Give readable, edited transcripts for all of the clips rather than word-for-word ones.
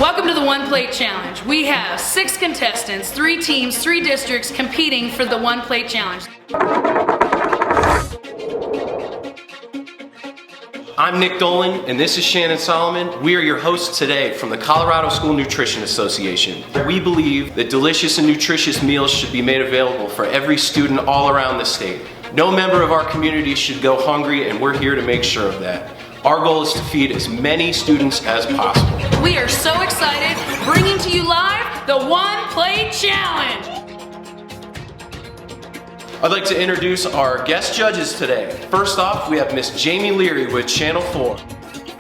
Welcome to the One Plate Challenge. We have 6 contestants, 3 teams, 3 districts competing for the One Plate Challenge. I'm Nick Dolan, and this is Shannon Solomon. We are your hosts today from the Colorado School Nutrition Association. We believe that delicious and nutritious meals should be made available for every student all around the state. No member of our community should go hungry, and we're here to make sure of that. Our goal is to feed as many students as possible. We are so excited, bringing to you live the One Plate Challenge. I'd like to introduce our guest judges today. First off, we have Miss Jamie Leary with Channel 4.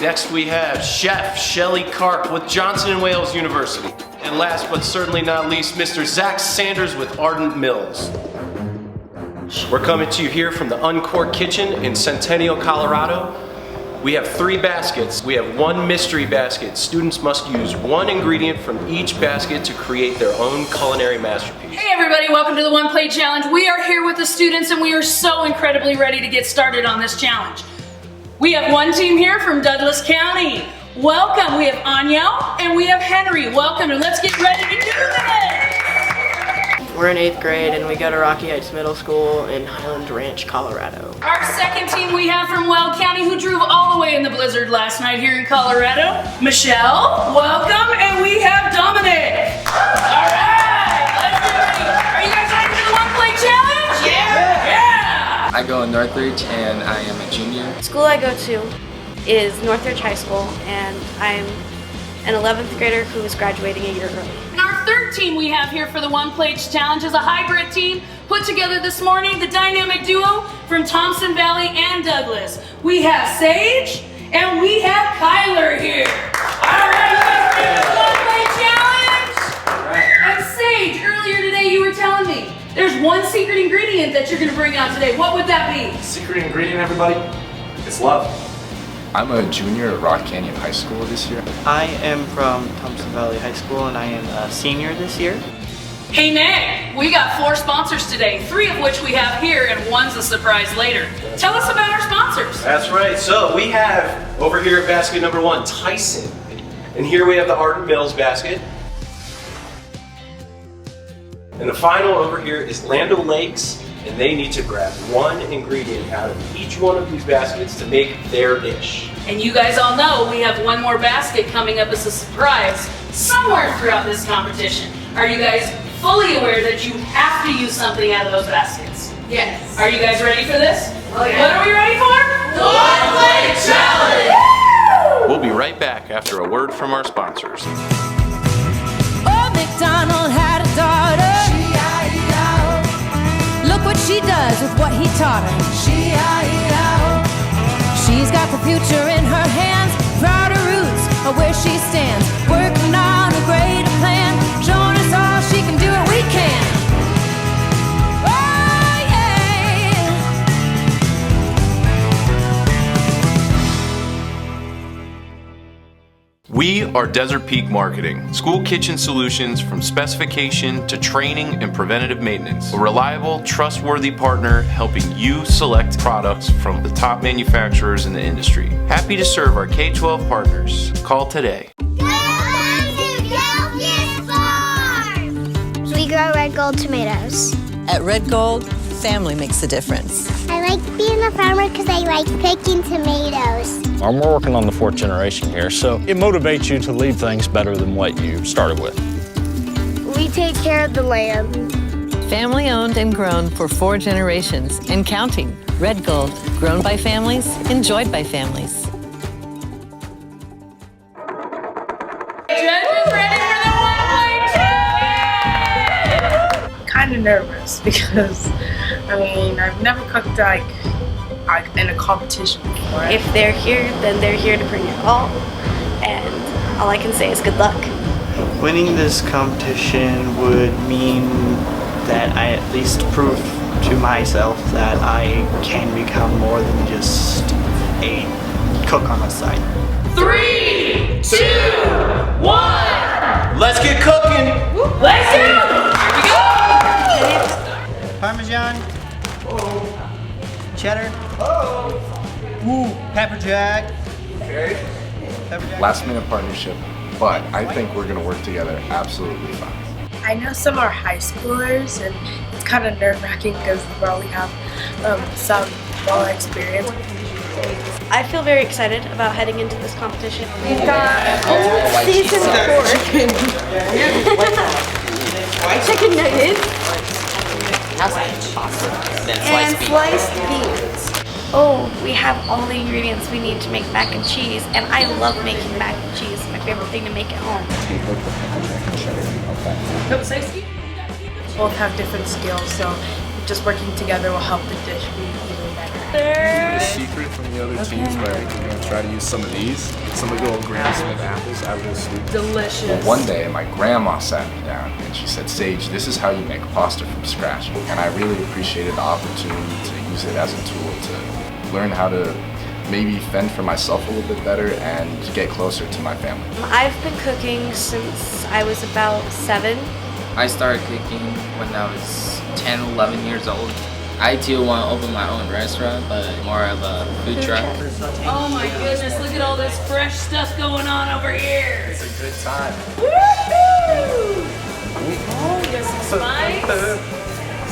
Next we have Chef Shelley Karp with Johnson & Wales University. And last but certainly not least, Mr. Zach Sanders with Ardent Mills. We're coming to you here from the Uncorked Kitchen in Centennial, Colorado. We have 3 baskets. We have 1 mystery basket. Students must use 1 ingredient from each basket to create their own culinary masterpiece. Hey everybody, welcome to the One Plate Challenge. We are here with the students and we are so incredibly ready to get started on this challenge. We have 1 team here from Douglas County. Welcome. We have Anya and we have Henry. Welcome, and let's get ready to do this. We're in 8th grade and we go to Rocky Heights Middle School in Highland Ranch, Colorado. Our second team we have from Weld County, who drove all the way in the blizzard last night here in Colorado. Michelle, welcome, and we have Dominic. All right, let's get ready. Are you guys ready for the One Plate Challenge? Yeah! I go in Northridge and I am a junior. The school I go to is Northridge High School, and I'm an 11th grader who is graduating a year early. And our third team we have here for the One Plate Challenge is a hybrid team put together this morning, the dynamic duo from Thompson Valley and Douglas. We have Sage and we have Kyler here. All right, you guys ready for the One Plate Challenge? All right. And Sage, earlier today you were telling me there's 1 secret ingredient that you're going to bring out today. What would that be? Secret ingredient, everybody? It's love. I'm a junior at Rock Canyon High School this year. I am from Thompson Valley High School and I am a senior this year. Hey Nick, we got 4 sponsors today, 3 of which we have here and 1's a surprise later. Tell us about our sponsors. That's right. So we have over here at basket number 1, Tyson. And here we have the Ardent Mills basket. And the final over here is Land O'Lakes, and they need to grab 1 ingredient out of each one of these baskets to make their dish. And you guys all know we have 1 more basket coming up as a surprise somewhere throughout this competition. Are you guys fully aware that you have to use something out of those baskets? Yes. Are you guys ready for this? Oh, yeah. What are we ready for? The One Plate Challenge! We'll be right back after a word from our sponsors. Old MacDonald had a daughter. Look what she does with what he taught her. She's got the future in her hands, proud of roots of where she stands, working on a greater plan, showing us all she can do it, we can. Oh yeah. We are Desert Peak Marketing, school kitchen solutions from specification to training and preventative maintenance. A reliable, trustworthy partner helping you select products from the top manufacturers in the industry. Happy to serve our K-12 partners. Call today. We grow red gold tomatoes. At Red Gold, family makes a difference. I like being a farmer because I like picking tomatoes. I'm working on the 4th generation here, so it motivates you to leave things better than what you started with. We take care of the land. Family owned and grown for 4 generations and counting. Red Gold, grown by families, enjoyed by families. Judges ready for the One Plate Challenge? Kind of nervous because, I've never cooked like in a competition before. If they're here, then they're here to bring it all, and all I can say is good luck. Winning this competition would mean that I at least prove to myself that I can become more than just a cook on the side. 3, 2, 1. Let's get cooking! Let's do it! Here we go! Parmesan. Cheddar. Ooh, pepper jack. Last minute partnership. but I think we're gonna work together absolutely fine. I know some are high schoolers, and it's kind of nerve-wracking because we probably have some more experience. I feel very excited about heading into this competition. We've got seasoned pork, chicken nuggets, and sliced beans. Oh, we have all the ingredients we need to make mac and cheese, and I love making mac and cheese. It's my favorite thing to make at home. Both have different skills, so just working together will help the dish be even better. The secret from the other teams, but we're gonna try to use some of these. Some of the old Granny Smith apples out of the soup. Delicious. Well, one day my grandma sat me down and she said, Sage, this is how you make pasta from scratch. And I really appreciated the opportunity to use it as a tool to learn how to maybe fend for myself a little bit better and get closer to my family. I've been cooking since I was about 7. I started cooking when I was 10, 11 years old. I too want to open my own restaurant, but more of a food truck. Oh my goodness, look at all this fresh stuff going on over here. It's a good time. Woohoo! Oh, you got some spice.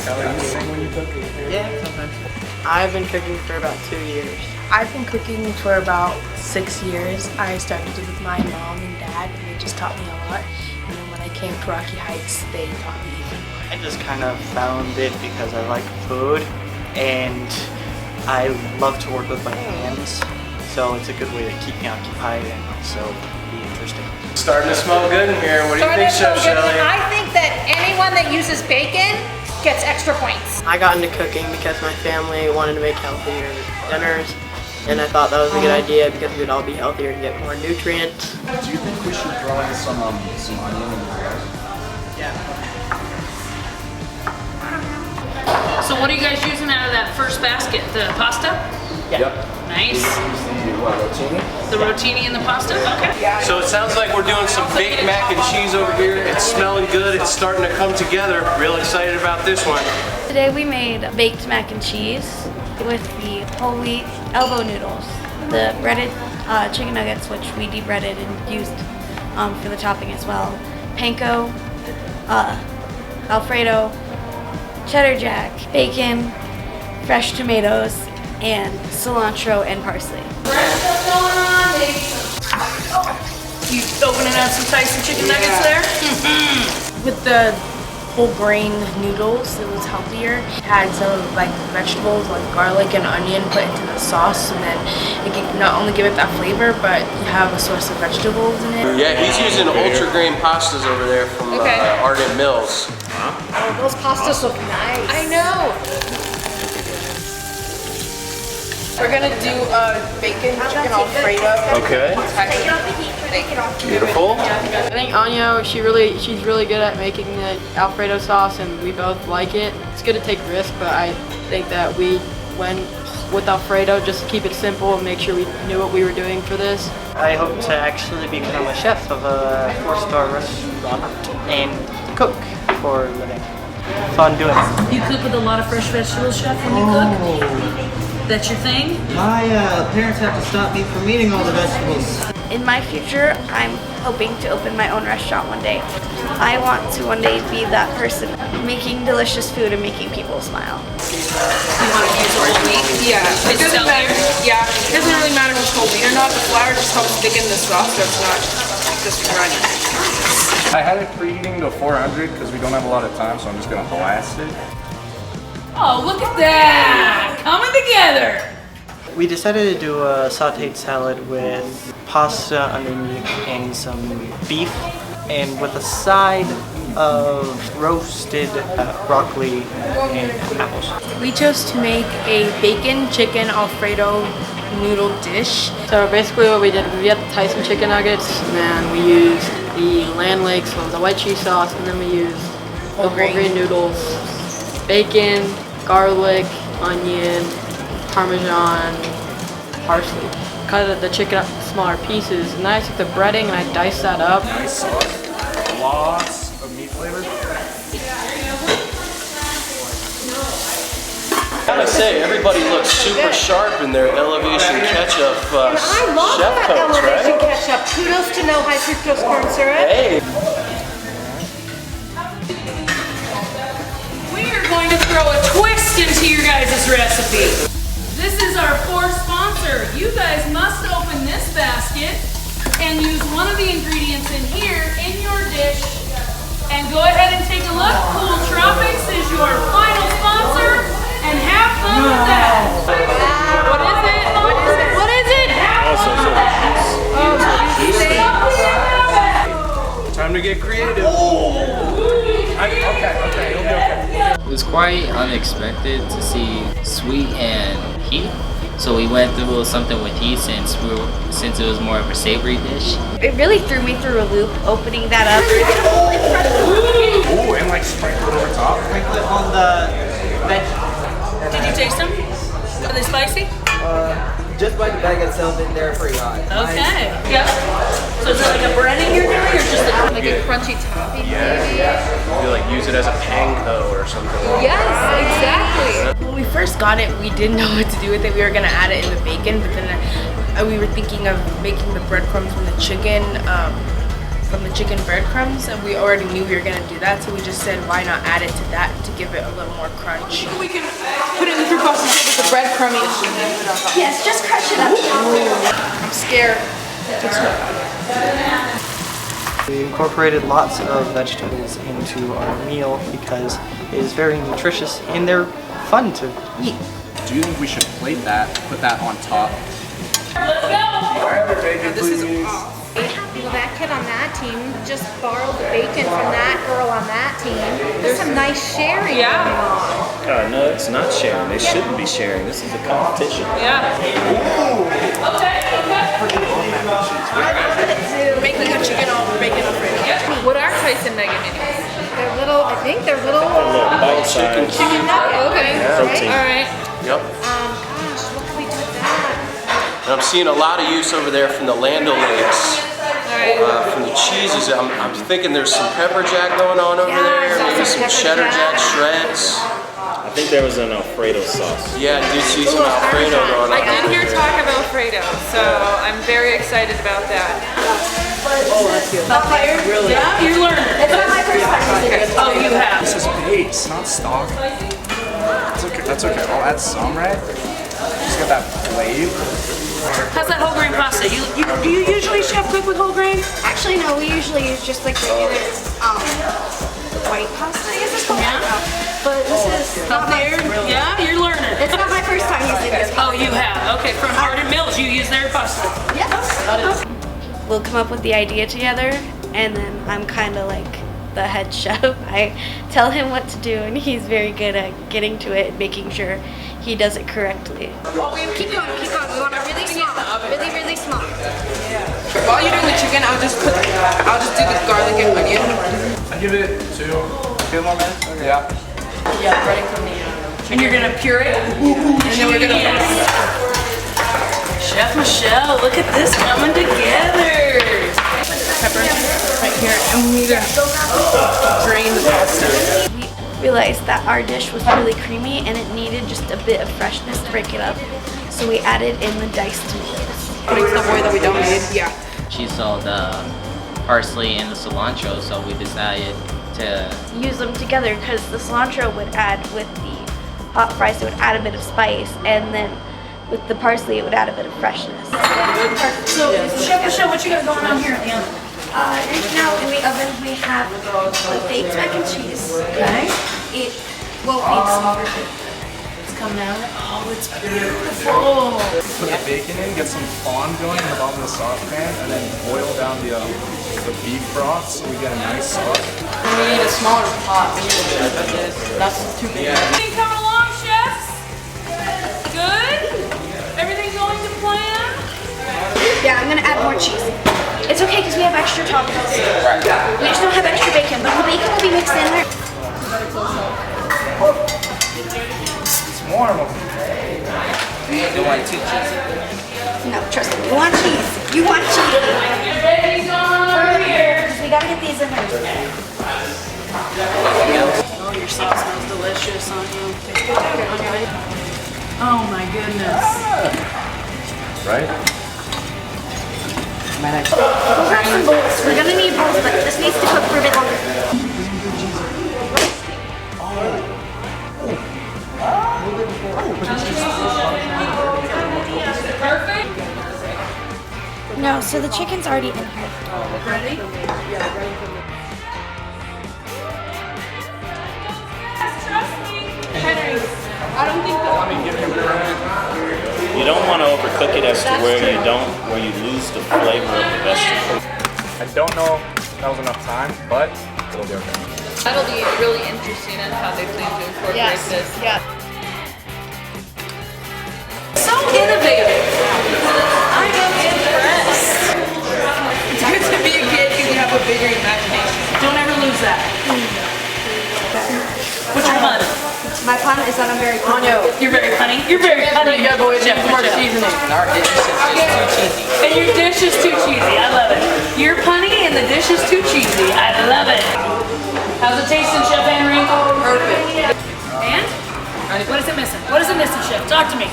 Kelly, you sing when you cook? Yeah, sometimes. I've been cooking for about 2 years. I've been cooking for about 6 years. I started it with my mom and dad, and they just taught me a lot. And then when I came to Rocky Heights, they taught me even more. I just kind of found it because I like food and I love to work with my hands. So it's a good way to keep me occupied and also be interesting. Starting to smell good in here. What do you think, Chef Shelley? I think that anyone that uses bacon gets extra points. I got into cooking because my family wanted to make healthier dinners. And I thought that was a good idea because we'd all be healthier and get more nutrients. Do you think we should throw in some onion in the Yeah. So what are you guys using out of that first basket? The pasta? Yeah. Yep. Nice. Rotini? The rotini and the pasta? Okay. So it sounds like we're doing some baked mac and cheese over here. It's smelling good. It's starting to come together. Real excited about this one. Today we made baked mac and cheese with the whole wheat elbow noodles, the breaded chicken nuggets, which we de-breaded and used for the topping as well, panko, Alfredo, cheddar jack, bacon, fresh tomatoes, and cilantro and parsley. Fresh stuff going on, baby. You opening up some Tyson chicken nuggets there? With the whole grain noodles, it was healthier. It had some like vegetables like garlic and onion put into the sauce, and then it can not only give it that flavor, but you have a source of vegetables in it. Yeah, he's using ultra grain pastas over there from Ardent Mills. Oh, those pastas look nice. I know. We're gonna do bacon chicken Alfredo. Okay. Beautiful. I think Anya, she's really good at making the Alfredo sauce, and we both like it. It's good to take risk, but I think that we went with Alfredo just to keep it simple and make sure we knew what we were doing for this. I hope to actually become a chef of a 4-star restaurant and cook for a living. Fun doing it. You cook with a lot of fresh vegetables, Chef, when you cook? That's your thing? My parents have to stop me from eating all the vegetables. In my future, I'm hoping to open my own restaurant one day. I want to one day be that person making delicious food and making people smile. You want to use whole wheat? Yeah, it It's doesn't matter. healthier? Yeah, it doesn't really matter if it's whole wheat or not. The flour just helps thicken the sauce, so it's not just runny. I had it preheating to 400 because we don't have a lot of time, so I'm just gonna blast it. Oh, look at that! Coming together! We decided to do a sauteed salad with pasta underneath and some beef, and with a side of roasted broccoli and apples. We chose to make a bacon chicken Alfredo noodle dish. So basically what we did, we had the Tyson chicken nuggets, and then we used the Land Lakes, the white cheese sauce, and then we used the whole grain noodles, bacon, garlic, onion, Parmesan, parsley. Cut the chicken up in smaller pieces, and then I took the breading and I diced that up. Nice sauce. Lots of meat flavor. gotta say, everybody looks super sharp in their elevation ketchup I love chef that coats, elevation right? ketchup. Kudos to no high fructose corn syrup. Hey. We are going to throw a twist into your guys' recipe. This is our fourth sponsor. You guys must open this basket and use one of the ingredients in here in your dish. And go ahead and take a look. Cool Tropics is your final sponsor. And have fun with that. What is it? What is it? Time to get creative. Okay, you'll be okay. It was quite unexpected to see sweet and heat. So we went through a little something with heat since it was more of a savory dish. It really threw me through a loop opening that up. Ooh, and like sprinkle it over top. Sprinkle it on the veg. Did you taste them? Are they spicy? Just by the bag itself, they're pretty hot. Okay. Yep. So is it like a breading you're doing, or just Like a crunchy topping, maybe? You like use it as a panko or something. Yes, exactly. When we first got it, we didn't know what to do with it. We were gonna add it in the bacon, but then we were thinking of making the breadcrumbs from the chicken breadcrumbs, and we already knew we were gonna do that, so we just said, why not add it to that to give it a little more crunch? We can put it in the fruit pasta with the breadcrumbing. Yes, just crush it up. I'm scared. We incorporated lots of vegetables into our meal because it is very nutritious and they're fun to eat. Do you think we should plate that, put that on top? Let's go! This is off. Well, that kid on that team just borrowed the bacon from that girl on that team. There's some nice sharing going on. No, it's not sharing. They shouldn't be sharing. This is a competition. Yeah. Making a chicken bacon Alfredo. What are Tyson Mega Minis? They're little, I think they're little Bite-sized. chicken nuggets. Okay. Protein. All right. Yep. Gosh, what can we do with that? And I'm seeing a lot of use over there from the Land O'Lakes. From the cheeses, I'm thinking there's some pepper jack going on over there, maybe some cheddar jack shreds. I think there was an Alfredo sauce. Yeah, I did see some Alfredo going on. I did hear talk of Alfredo, so I'm very excited about that. Really? Yeah, you're learning. It's not my first time. Oh, you have. This is base, not stock. That's okay. That's okay. I'll add some, right? Just get that flavor. How's that whole grain pasta? Do you usually chef cook with whole grain? Actually, no, we usually use just like regular white pasta, I guess it's called. Yeah. But this is Up there? Yeah, you're learning. It's not my first time using this. Oh, you have. Okay, from Ardent Mills, you use their pasta. Yes. We'll come up with the idea together, and then I'm kind of like the head chef. I tell him what to do, and he's very good at getting to it and making sure he does it correctly. Keep going, keep going. We want it really small. Really, really small. While you're doing the chicken, I'll just do the garlic and onion. I give it 2 more minutes. Okay. Yeah. Yeah, running from the And you're gonna puree it? and then we're gonna Chef Michelle, look at this coming together. pepper right here, and we need to drain the pasta. We realized that our dish was really creamy and it needed just a bit of freshness to break it up, so we added in the diced tomatoes. Putting stuff away that we don't need. Yeah. She saw the parsley and the cilantro, so we decided to Use them together because the cilantro would add with the hot fries, it would add a bit of spice, and then with the parsley it would add a bit of freshness. So, Chef Michelle, what you got going on here at the oven? Right now in the oven we have the baked mac and cheese. Okay. It won't need salt. It's coming out. Oh, it's beautiful. Put the bacon in, get some fond going in the bottom of the saucepan, and then boil down the beef broth so we get a nice sauce. We need a smaller pot. We need to do it like this. That's too big. Everything coming along, chefs? Good? Everything going to plan? Yeah, I'm gonna add more cheese. It's okay because we have extra toppings. We just don't have extra bacon, but the bacon will be mixed in there. It's warm. you don't want too cheesy. No, trust me. You want cheese. You want cheese. Everything's on over here. We gotta get these in there. Oh, your sauce smells delicious. sauce on you. Oh my goodness. Right? Go grab some bowls. We're gonna need bowls, but this needs to cook for a bit longer. Perfect. No, so the chicken's already in here. Ready? Henry, I don't think You don't want to overcook it as to where you lose the flavor of the vegetable. I don't know if that was enough time, but it'll be okay. That'll be really interesting in how they plan to incorporate this. Yeah. so innovative. I am impressed. It's good to be a kid because you have a bigger imagination. Don't ever lose that. What's your pun? My pun is that I'm very funny. You're very funny. You're very funny. Good boys, Chef more Michelle. seasoning. Our dish is just too cheesy. And your dish is too cheesy. I love it. You're punny and the dish is too cheesy. I love it. How's it tasting, Chef Henry? Perfect. And? What is it missing? What is it missing, Chef? Talk to me.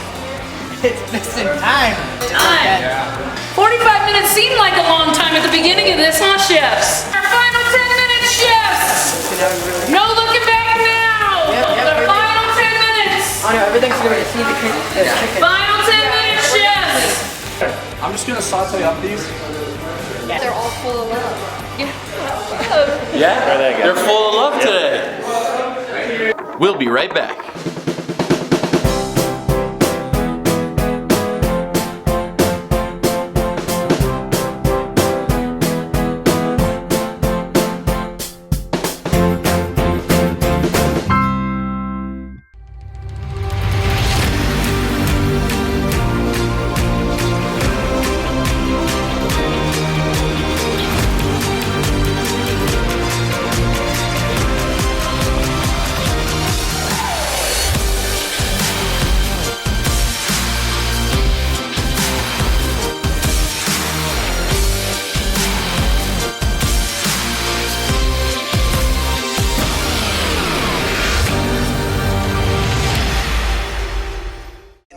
It's missing time. Time. 45 minutes seemed like a long time at the beginning of this, huh, chefs? Our final 10 minutes, chefs. No looking back now. The final 10 minutes. I know, everything's going to see the chicken. Final 10 minutes, chefs. I'm just gonna saute up these. They're all full of love. Yeah, they're full of love today. We'll be right back.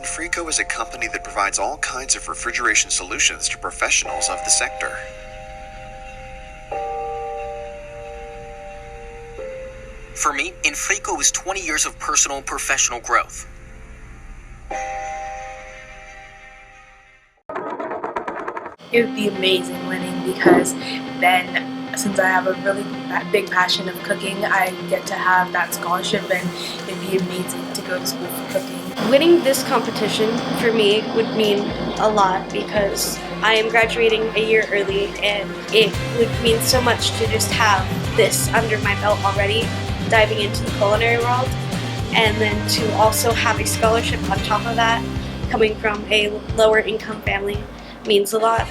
Frico is a company that provides all kinds of refrigeration solutions to professionals of the sector. For me, Infrico is 20 years of personal and professional growth. It would be amazing winning because then, since I have a really big passion of cooking, I get to have that scholarship, and it'd be amazing to go to school for cooking. Winning this competition for me would mean a lot because I am graduating a year early, and it would mean so much to just have this under my belt already, diving into the culinary world, and then to also have a scholarship on top of that, coming from a lower income family, means a lot.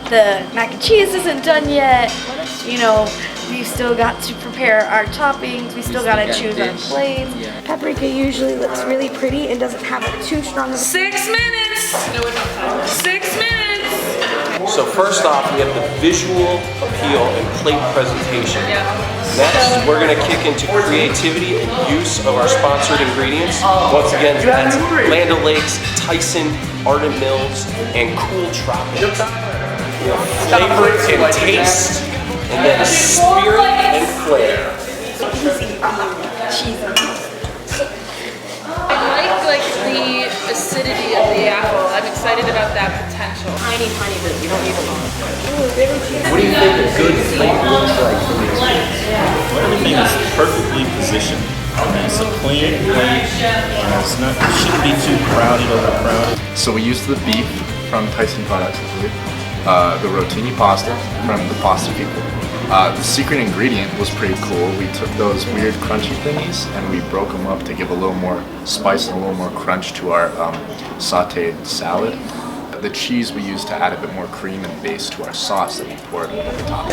The mac and cheese isn't done yet. You know, we've still got to prepare our toppings. We still got to choose our plates. Paprika usually looks really pretty and doesn't have too strong of a 6 minutes. 6 minutes. So first off, we have the visual appeal and plate presentation. Next, we're going to kick into creativity and use of our sponsored ingredients. Once again, that's Land O'Lakes, Tyson, Ardent Mills, and Cool Tropics. Flavor and taste, and then spirit and flair. I like the acidity of the apple. I'm excited about that potential. Tiny bit. You don't need a lot. What do you think a good plate looks like from the experience? Everything is perfectly positioned. It's a clean plate. It shouldn't be too crowded, overcrowded. So we used the beef from Tyson Products, I believe. The rotini pasta from the Pasta People. The secret ingredient was pretty cool. We took those weird crunchy thingies and we broke them up to give a little more spice and a little more crunch to our sauteed salad. The cheese we used to add a bit more cream and base to our sauce that we poured over the top.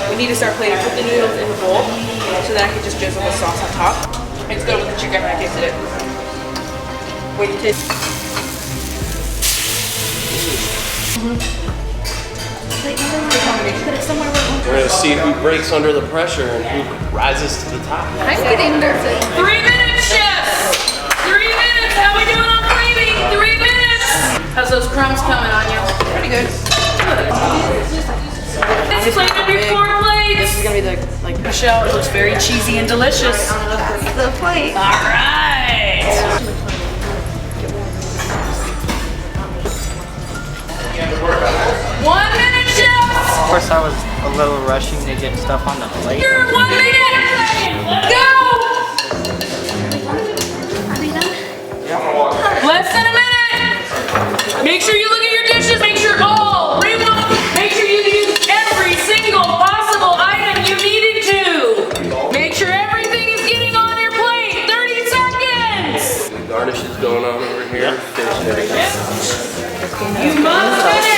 We need to start plating. Put the noodles in the bowl so that I can just drizzle the sauce on top. It's good with the chicken. I tasted it. Wait to taste. We're going to see who breaks under the pressure and who rises to the top. I'm getting nervous. 3 minutes, chef. 3 minutes. How we doing on framing? 3 minutes. How's those crumbs coming on you? Pretty good. This plate will be 4 plates. This is gonna be the like. Michelle, it looks very cheesy and delicious. That's the plate. All right. 1 minute, chef. Of course, I was a little rushing to get stuff on the plate. Here, 1 minute. Let's go. Less than a minute. Make sure you look at your dishes. Make sure all reload. Make sure you use every single possible item you needed to. Make sure everything is getting on your plate. 30 seconds. The garnish is going on over here. Finishing everything. You must finish.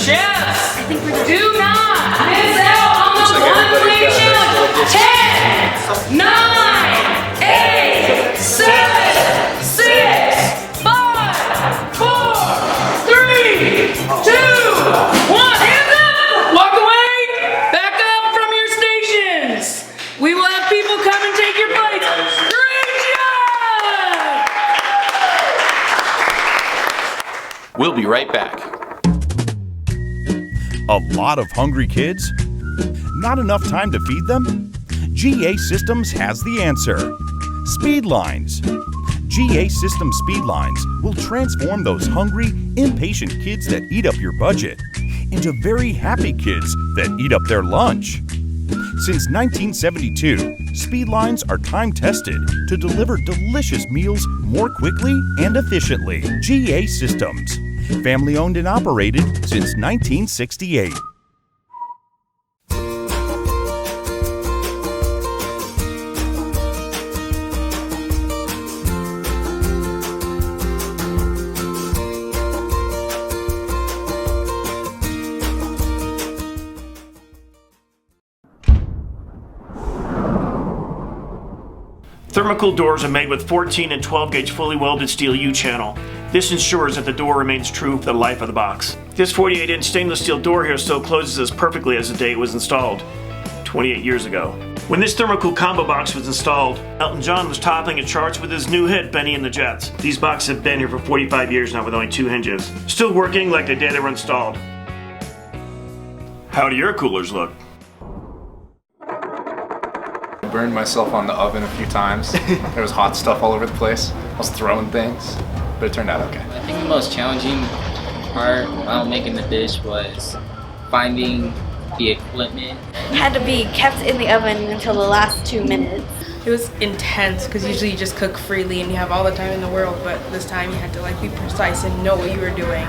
Chefs, do not miss out on the one plate challenge. 10, 9, 8, 7, 6, 5, 4, 3, 2, 1. Hands up! Walk away! Back up from your stations! We will have people come and take your plates. Great job! We'll be right back. A lot of hungry kids? Not enough time to feed them? GA Systems has the answer. Speed lines. GA Systems speed lines will transform those hungry, impatient kids that eat up your budget into very happy kids that eat up their lunch. Since 1972, speed lines are time-tested to deliver delicious meals more quickly and efficiently. GA Systems. Family-owned and operated since 1968. Thermocool doors are made with 14 and 12 gauge fully welded steel U-channel. This ensures that the door remains true for the life of the box. This 48-inch stainless steel door here still closes as perfectly as the day it was installed, 28 years ago. When this Thermocool combo box was installed, Elton John was toppling the charts with his new hit, Benny and the Jets. These boxes have been here for 45 years now with only 2 hinges. Still working like the day they were installed. How do your coolers look? I burned myself on the oven a few times. There was hot stuff all over the place. I was throwing things, but it turned out okay. I think the most challenging part while making the dish was finding the equipment. It had to be kept in the oven until the last 2 minutes. It was intense because usually you just cook freely and you have all the time in the world, but this time you had to like be precise and know what you were doing.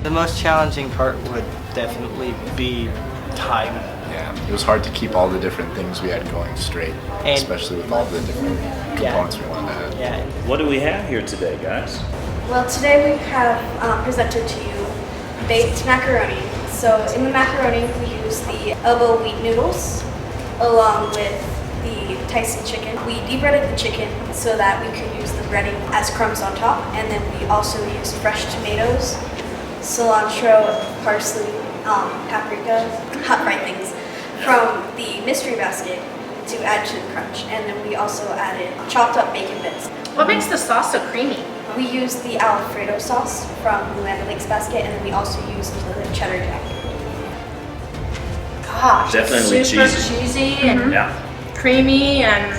The most challenging part would definitely be time. Yeah, it was hard to keep all the different things we had going straight, especially with all the different components we wanted to add. Yeah. What do we have here today, guys? Well, today we have presented to you baked macaroni. So in the macaroni we use the elbow wheat noodles along with the Tyson chicken. We de-breaded the chicken so that we could use the breading as crumbs on top, and then we also use fresh tomatoes, cilantro, parsley, paprika, hot fried things from the mystery basket to add to the crunch. And then we also added chopped up bacon bits. What makes the sauce so creamy? We use the Alfredo sauce from the Land O'Lakes basket, and then we also use the cheddar jack. Gosh, Definitely super cheesy. cheesy and Yeah. creamy, and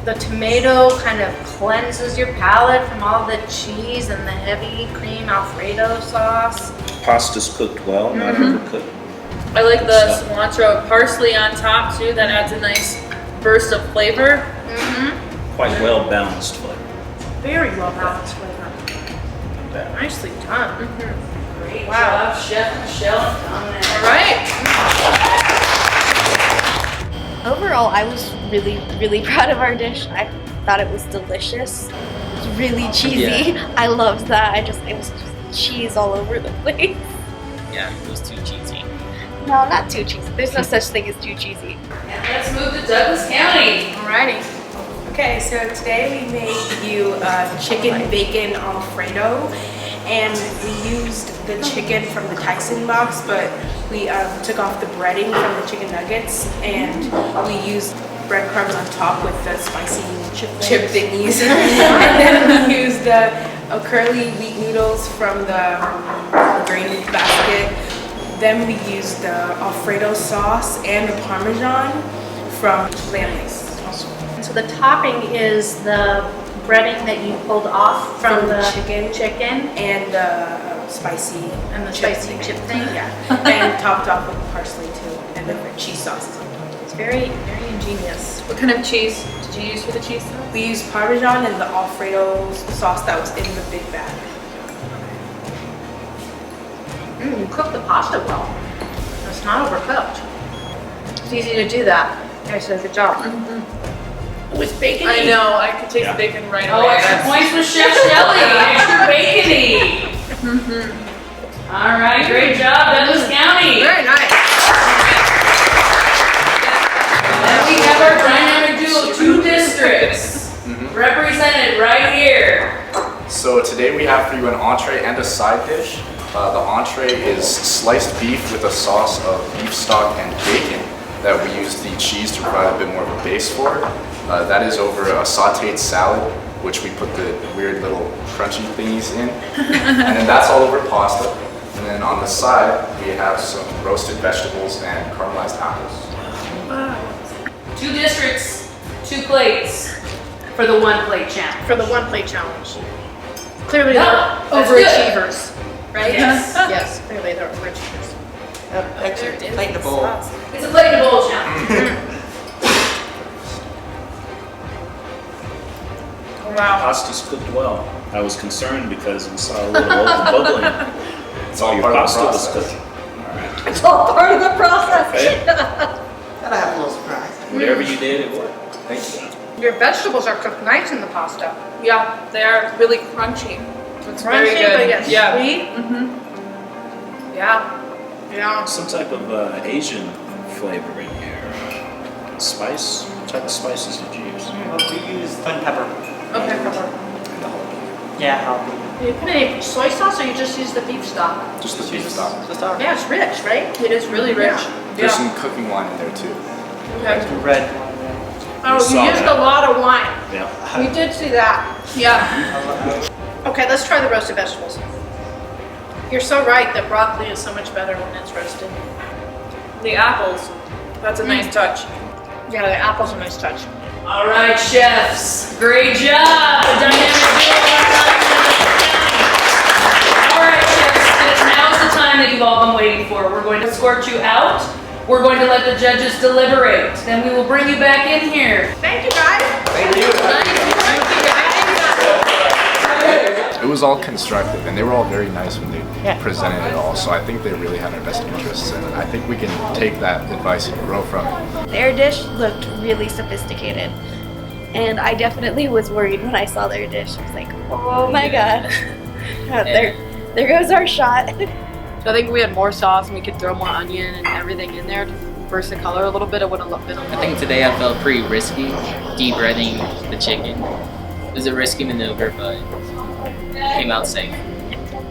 the tomato kind of cleanses your palate from all the cheese and the heavy cream Alfredo sauce. Pasta's cooked well, not overcooked. I like the cilantro and parsley on top too. That adds a nice burst of flavor. Quite well balanced flavor. Very well balanced flavor. Nicely done. Great Wow. job, Chef Michelle. All right. Overall, I was really proud of our dish. I thought it was delicious. It was really cheesy. Yeah. I loved that. It was just cheese all over the place. Yeah, it was too cheesy. No, not too cheesy. There's no such thing as too cheesy. And let's move to Douglas County. Alrighty. Okay, so today we made you chicken bacon Alfredo, and we used the chicken from the Tyson box, but we took off the breading from the chicken nuggets, and we used breadcrumbs on top with the spicy chip thingies. And then we used curly wheat noodles from the grain basket. Then we used the Alfredo sauce and the Parmesan from lamb lace. So the topping is the breading that you pulled off from the chicken and the spicy chip thing. Yeah, and topped off with parsley too, and the cheese sauce. It's very, very ingenious. What kind of cheese did you use for the cheese sauce? We used Parmesan and the Alfredo sauce that was in the big bag. You cooked the pasta well. It's not overcooked. It's easy to do that. You guys did a good job. With bacon. I know, I could taste the bacon right away. Oh, extra points with Chef Shelley. Extra bacony. All right, great job, Douglas County. Very nice. And we have our dynamic duo, 2 districts, represented right here. So today we have for you an entree and a side dish. The entree is sliced beef with a sauce of beef stock and bacon that we use the cheese to provide a bit more of a base for. That is over a sauteed salad, which we put the weird little crunchy thingies in. And then that's all over pasta. And then on the side, we have some roasted vegetables and caramelized apples. 2 districts, 2 plates for the 1 plate challenge. For the 1 plate challenge. Clearly No, they're that's overachievers, right? Yes. Yes, clearly they're overachievers. Extra plate in the bowl. It's a plate in the bowl challenge. Wow. Pasta's cooked well. I was concerned because we saw a little bubbling. It's all Your part of the pasta was process. cooking. All right. It's all part of the process. Okay. Gotta have a little surprise. Whatever you did, it worked. Thank you. Your vegetables are cooked nice in the pasta. Yeah, they are really crunchy. It's very Crunchy, good. but yet Yeah. sweet. Yeah. Yeah. Some type of Asian flavor in here. Spice? What type of spices did you use? Well, we use lemon pepper. Okay, pepper. Yeah, jalapeno. You put any soy sauce or you just use the beef stock? Just the beef stock. Yeah, it's rich, right? It is really rich. There's some cooking wine in there too. Okay. Red. Oh, you saw used that. a lot of wine. Yeah. We did see that. Yeah. Okay, let's try the roasted vegetables. You're so right that broccoli is so much better when it's roasted. The apples. That's a nice touch. Yeah, the apple's a nice touch. All right, chefs, great job. The dynamic duo. All right, chefs, now's the time that you've all been waiting for. We're going to escort you out. We're going to let the judges deliberate. Then we will bring you back in here. Thank you, guys. Thank you. It was all constructive, and they were all very nice when they presented it all. So I think they really had our best interests, and I think we can take that advice and grow from it. Their dish looked really sophisticated, and I definitely was worried when I saw their dish. I was like, oh my god. There goes our shot. So I think if we had more sauce and we could throw more onion and everything in there to burst the color a little bit, it would have been a I think today I felt pretty risky, de-breading the chicken. It was a risky maneuver, but came out safe.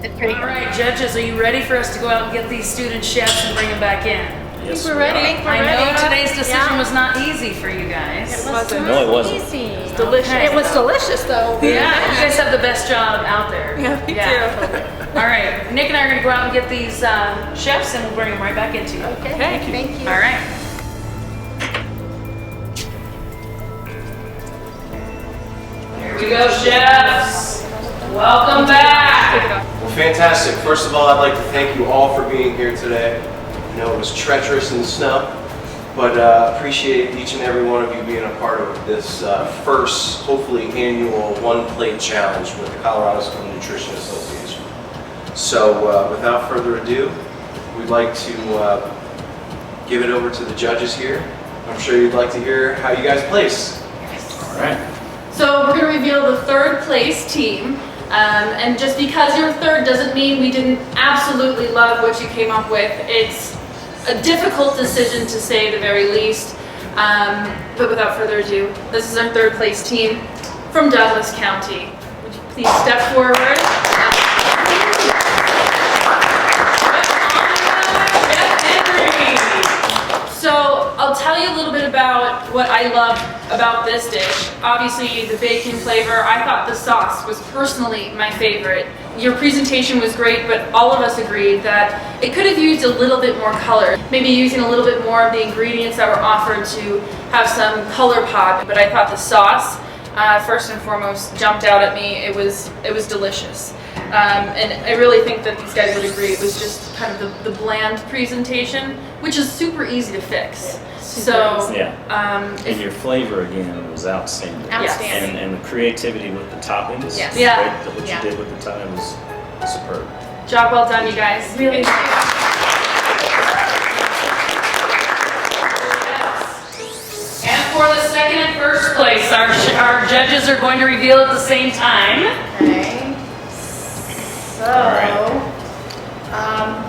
It's pretty All right, judges, are you ready for us to go out and get these student chefs and bring them back in? Yes, We're ready. I know today's decision was not easy for you guys. No, it wasn't. Easy. It's delicious. It was delicious, though. Yeah, you guys have the best job out there. Yeah, me too. All right, Nick and I are going to go out and get these chefs, and we'll bring them right back into you. Okay, thank you. All right. Here we go, chefs. Welcome back. Well, fantastic. First of all, I'd like to thank you all for being here today. I know it was treacherous in the snow, but appreciate each and every one of you being a part of this first, hopefully annual One Plate Challenge with the Colorado School Nutrition Association. So without further ado, we'd like to give it over to the judges here. I'm sure you'd like to hear how you guys place. All right. So we're going to reveal the 3rd place team. And just because you're 3rd doesn't mean we didn't absolutely love what you came up with. It's a difficult decision to say the very least. But without further ado, this is our 3rd place team from Douglas County. Would you please step forward? I'll tell you a little bit about what I love about this dish. Obviously the bacon flavor, I thought the sauce was personally my favorite. Your presentation was great, but all of us agreed that it could have used a little bit more color. Maybe using a little bit more of the ingredients that were offered to have some color pop. But I thought the sauce, first and foremost, jumped out at me. It was delicious. And I really think that these guys would agree. It was just kind of the bland presentation, which is super easy to fix. So, and your flavor again was outstanding. Outstanding. And the creativity with the toppings. Yes. Yeah. What you did with the toppings was superb. Job well done, you guys. Really. And for the second and first place, our judges are going to reveal at the same time. Okay. So,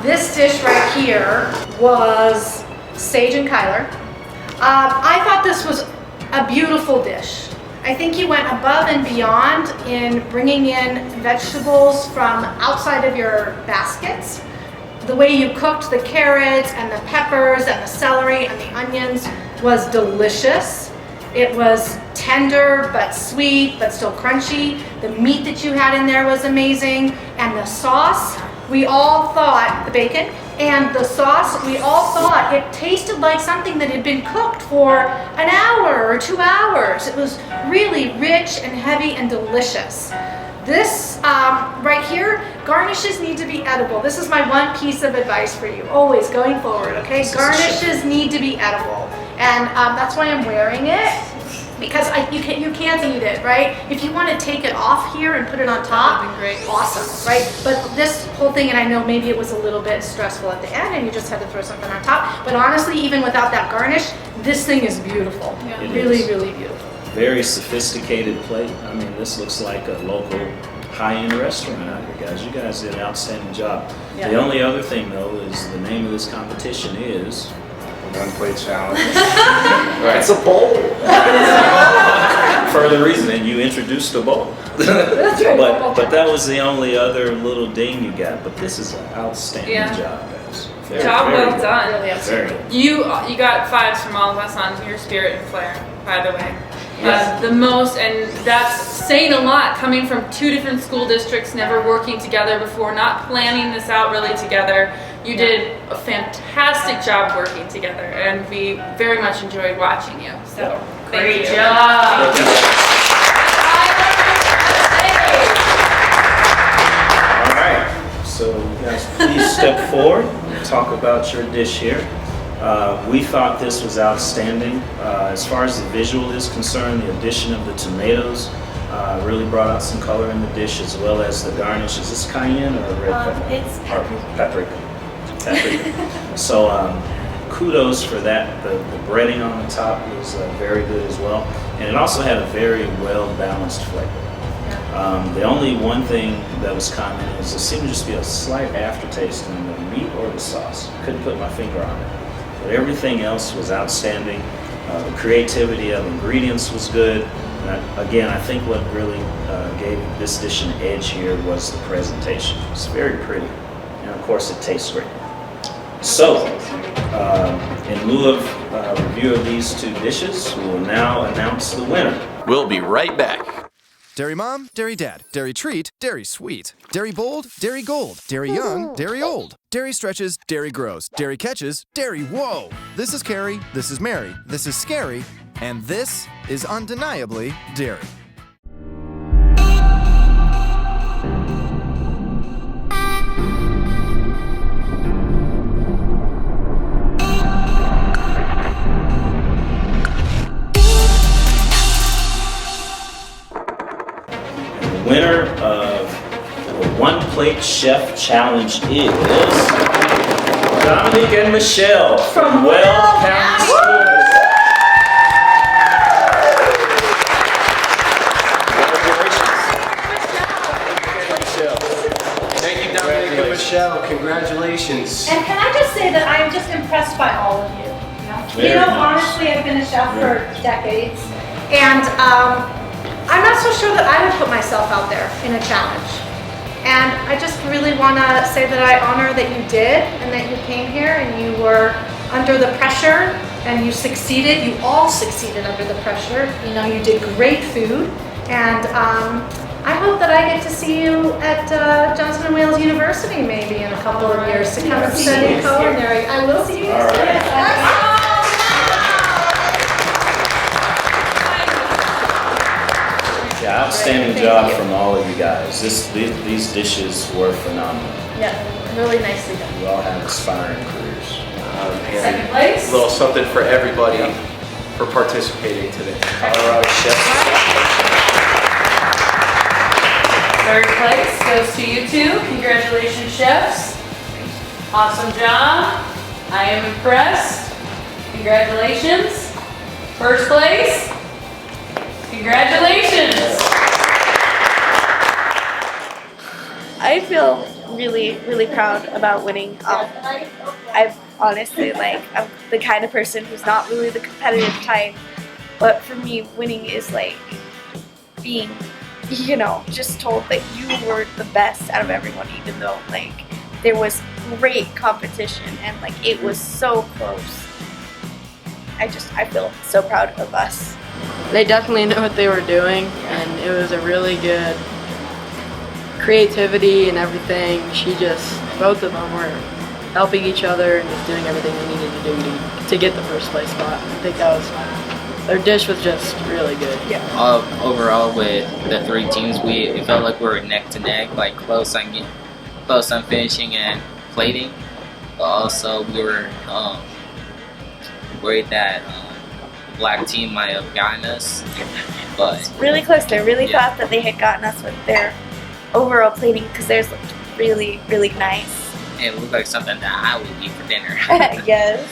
this dish right here was Sage and Kyler. I thought this was a beautiful dish. I think you went above and beyond in bringing in vegetables from outside of your baskets. The way you cooked the carrots and the peppers and the celery and the onions was delicious. It was tender but sweet but still crunchy. The meat that you had in there was amazing. And the sauce, we all thought, the bacon and the sauce, we all thought it tasted like something that had been cooked for an hour or 2 hours. It was really rich and heavy and delicious. This right here, garnishes need to be edible. This is my one piece of advice for you, always going forward, okay? Garnishes need to be edible. And that's why I'm wearing it, because you can't eat it, right? If you want to take it off here and put it on top, that would be great. Awesome, right? But this whole thing, and I know maybe it was a little bit stressful at the end and you just had to throw something on top, but honestly, even without that garnish, this thing is beautiful. Yeah. Really, really beautiful. Very sophisticated plate. I mean, this looks like a local high-end restaurant out here, guys. You guys did an outstanding job. Yeah. The only other thing, though, is the name of this competition is One Plate Challenge. It's a bowl. Further reason, and you introduced a bowl. That's right. But that was the only other little ding you got. But this is an outstanding job, guys. Job well good. done. Really Very good. You got 5s from all of us on your spirit and flair, by the way. Yes. The most, and that's saying a lot, coming from 2 different school districts, never working together before, not planning this out really together. You did a fantastic job working together, and we very much enjoyed watching you. So, great job. All right. So, guys, please step forward and talk about your dish here. We thought this was outstanding. As far as the visual is concerned, the addition of the tomatoes really brought out some color in the dish, as well as the garnish. Is this cayenne or red pepper? It's paprika. So kudos for that. The breading on the top was very good as well. And it also had a very well-balanced flavor. The only one thing that was common is there seemed to just be a slight aftertaste in the meat or the sauce. Couldn't put my finger on it. But everything else was outstanding. The creativity of ingredients was good. And again, I think what really gave this dish an edge here was the presentation. It's very pretty. And of course, it tastes great. So, in lieu of review of these 2 dishes, we will now announce the winner. We'll be right back. Dairy Mom, Dairy Dad, Dairy Treat, Dairy Sweet, Dairy Bold, Dairy Gold, Dairy Young, Dairy Old, Dairy Stretches, Dairy Grows, Dairy Catches, Dairy Whoa! This is Carrie, this is Mary, this is Scary, and this is undeniably Dairy. Winner of the One Plate Chef Challenge is Dominique and Michelle from Weld County School District. Thank you, Dominique and Michelle. Congratulations. And can I just say that I am just impressed by all of you. You know, honestly, I've been a chef for decades, and I'm not so sure that I would put myself out there in a challenge. And I just really want to say that I honor that you did and that you came here and you were under the pressure and you succeeded. You all succeeded under the pressure. You know, you did great food, and I hope that I get to see you at Johnson & Wales University maybe in a couple of years to come and study culinary. I will see you guys there. Yeah, outstanding job from all of you guys. These dishes were phenomenal. Yeah, really nicely done. You all have inspiring careers. Second place. A little something for everybody for participating today. Colorado chefs. Third place goes to you two. Congratulations, chefs. Awesome job. I am impressed. Congratulations. First place. Congratulations. I feel really, really proud about winning. I've honestly, I'm the kind of person who's not really the competitive type, but for me, winning is like being, just told that you were the best out of everyone, even though there was great competition and it was so close. I feel so proud of us. They definitely knew what they were doing, and it was a really good creativity and everything. Both of them were helping each other and just doing everything they needed to do to get the first place spot. I think their dish was just really good. Yeah. Overall, with the three teams, it felt like we were neck to neck, close on finishing and plating. But also, we were worried that the black team might have gotten us. But really close. I really thought that they had gotten us with their overall plating because theirs looked really, really nice. It looked like something that I would eat for dinner. Yes.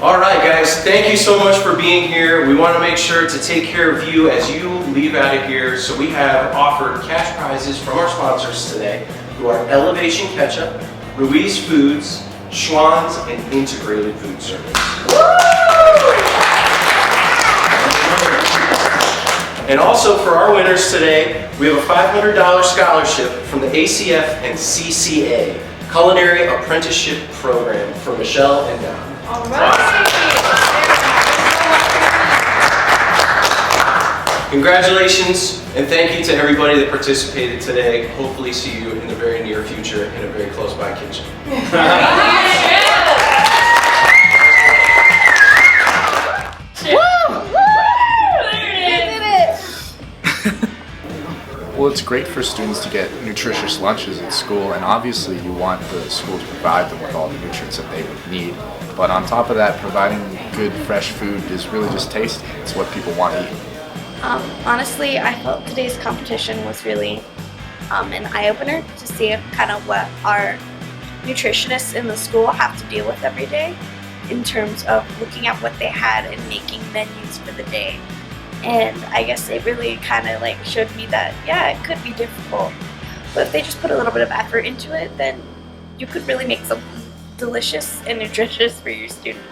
All right, guys, thank you so much for being here. We want to make sure to take care of you as you leave out of here. So we have offered cash prizes from our sponsors today, who are Elevation Ketchup, Ruiz Foods, Schwann's, and Integrated Food Service. And also for our winners today, we have a $500 scholarship from the ACF and CCA Culinary Apprenticeship Program for Michelle and Don. All right. Congratulations, and thank you to everybody that participated today. Hopefully see you in the very near future in a very close by kitchen. Well, it's great for students to get nutritious lunches at school, and obviously you want the school to provide them with all the nutrients that they would need. But on top of that, providing good, fresh food is really just tasty. It's what people want to eat. Honestly, I felt today's competition was really an eye-opener to see kind of what our nutritionists in the school have to deal with every day in terms of looking at what they had and making menus for the day. And I guess it really kind of showed me that, yeah, it could be difficult. But if they just put a little bit of effort into it, then you could really make something delicious and nutritious for your students.